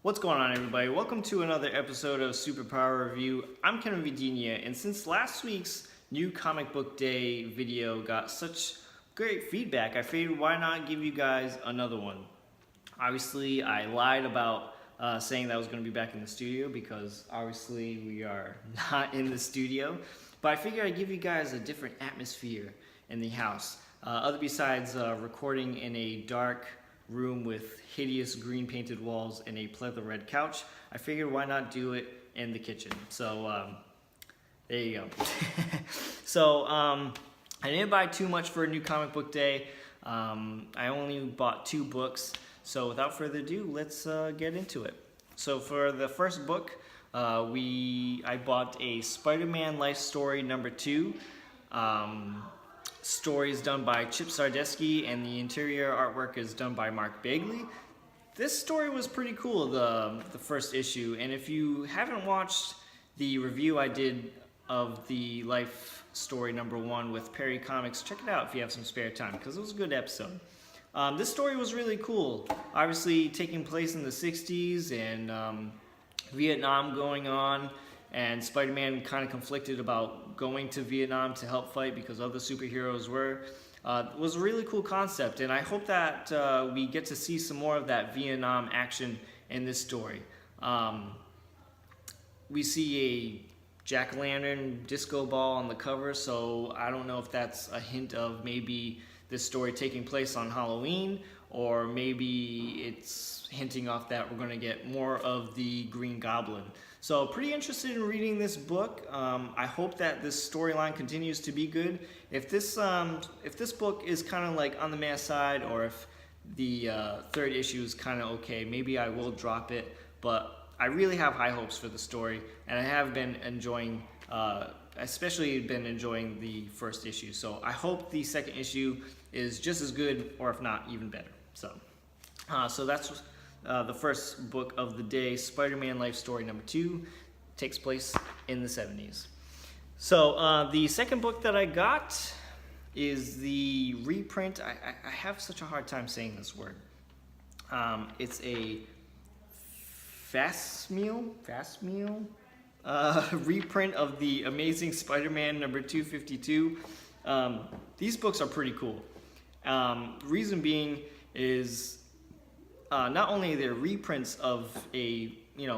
What's going on, everybody? Welcome to another episode of Superpower Review. I'm Kevin Videnia, and since last week's New Comic Book Day video got such great feedback, I figured why not give you guys another one. Obviously, I lied about saying that I was going to be back in the studio because obviously we are not in the studio, but I figured I'd give you guys a different atmosphere in the house. Other besides recording in a dark room with hideous green painted walls and a pleather red couch, I figured why not do it in the kitchen. So there you go. So I didn't buy too much for a New Comic Book Day. I only bought 2 books. So without further ado, let's get into it. So for the first book, I bought a Spider-Man Life Story #2. Story is done by Chip Zdarsky, and the interior artwork is done by Mark Bagley. This story was pretty cool, the first issue, and if you haven't watched the review I did of the Life Story #1 with Perry Comics, check it out if you have some spare time, because it was a good episode. This story was really cool, obviously taking place in the 60s and Vietnam going on, and Spider-Man kind of conflicted about going to Vietnam to help fight because other superheroes were. It was a really cool concept, and I hope that we get to see some more of that Vietnam action in this story. We see a jack-o'-lantern disco ball on the cover, so I don't know if that's a hint of maybe this story taking place on Halloween, or maybe it's hinting off that we're going to get more of the Green Goblin. So pretty interested in reading this book. I hope that this storyline continues to be good. If this book is kind of like on the meh side, or if the 3rd issue is kind of okay, maybe I will drop it. But I really have high hopes for the story, and I have been enjoying, especially been enjoying the 1st issue. So I hope the 2nd issue is just as good, or if not, even better. So that's the first book of the day, Spider-Man Life Story #2, takes place in the 70s. So the second book that I got is the reprint. I have such a hard time saying this word. It's a Fastmeal reprint of the Amazing Spider-Man #252. These books are pretty cool. Reason being is not only they're reprints of a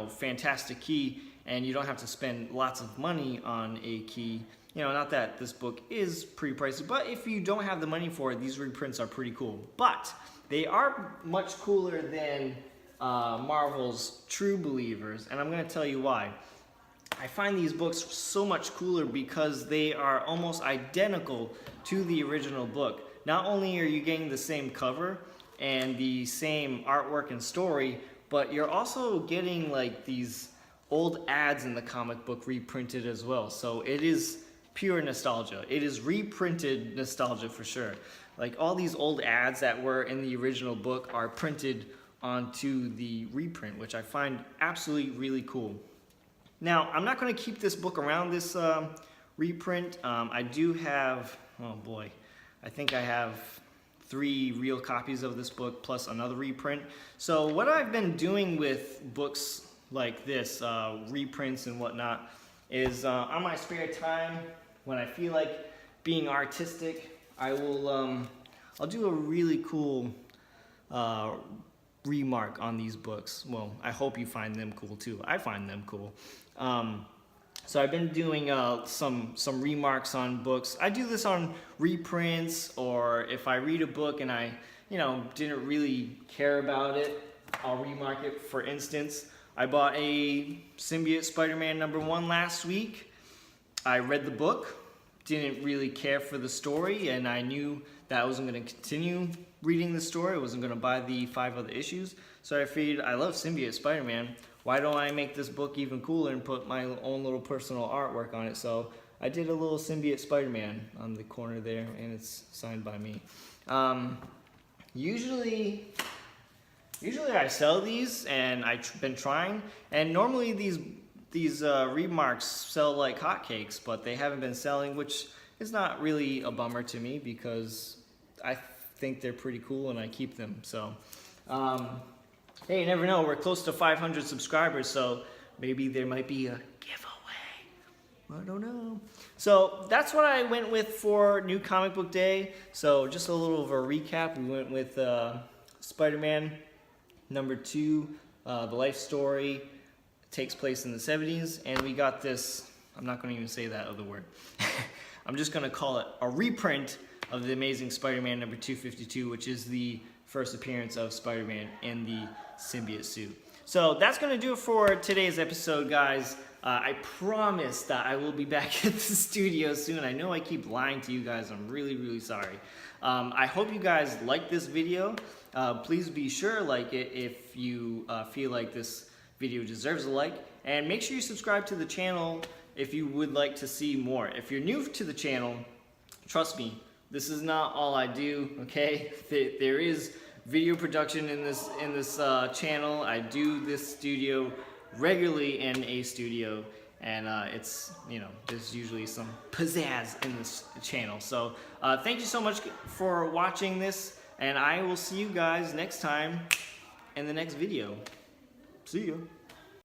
fantastic key, and you don't have to spend lots of money on a key. Not that this book is pretty pricey, but if you don't have the money for it, these reprints are pretty cool. But they are much cooler than Marvel's True Believers, and I'm going to tell you why. I find these books so much cooler because they are almost identical to the original book. Not only are you getting the same cover and the same artwork and story, but you're also getting like these old ads in the comic book reprinted as well. So it is pure nostalgia. It is reprinted nostalgia for sure. Like all these old ads that were in the original book are printed onto the reprint, which I find absolutely really cool. Now, I'm not going to keep this book around, this reprint. I do have, oh boy, I think I have 3 real copies of this book plus another reprint. So what I've been doing with books like this, reprints and whatnot, is on my spare time, when I feel like being artistic, I'll do a really cool remark on these books. Well, I hope you find them cool too. I find them cool. So I've been doing some remarks on books. I do this on reprints, or if I read a book and I didn't really care about it, I'll remark it. For instance, I bought a Symbiote Spider-Man #1 last week. I read the book, didn't really care for the story, and I knew that I wasn't going to continue reading the story. I wasn't going to buy the 5 other issues. So I figured, I love Symbiote Spider-Man. Why don't I make this book even cooler and put my own little personal artwork on it? So I did a little Symbiote Spider-Man on the corner there, and it's signed by me. Usually I sell these, and I've been trying, and normally these remarks sell like hotcakes, but they haven't been selling, which is not really a bummer to me because I think they're pretty cool and I keep them. So Hey, you never know, we're close to 500 subscribers, so maybe there might be a giveaway. I don't know. So that's what I went with for New Comic Book Day. So just a little of a recap. We went with Spider-Man #2, the life story takes place in the 70s, and we got this, I'm not going to even say that other word. I'm just going to call it a reprint of the Amazing Spider-Man #252, which is the first appearance of Spider-Man in the symbiote suit. So that's going to do it for today's episode, guys. I promise that I will be back at the studio soon. I know I keep lying to you guys. I'm really, really sorry. I hope you guys like this video. Please be sure to like it if you feel like this video deserves a like. And make sure you subscribe to the channel if you would like to see more. If you're new to the channel, trust me, this is not all I do, okay? There is video production in this channel. I do this studio regularly in a studio, and it's, you know, there's usually some pizzazz in this channel. So thank you so much for watching this, and I will see you guys next time in the next video. See ya.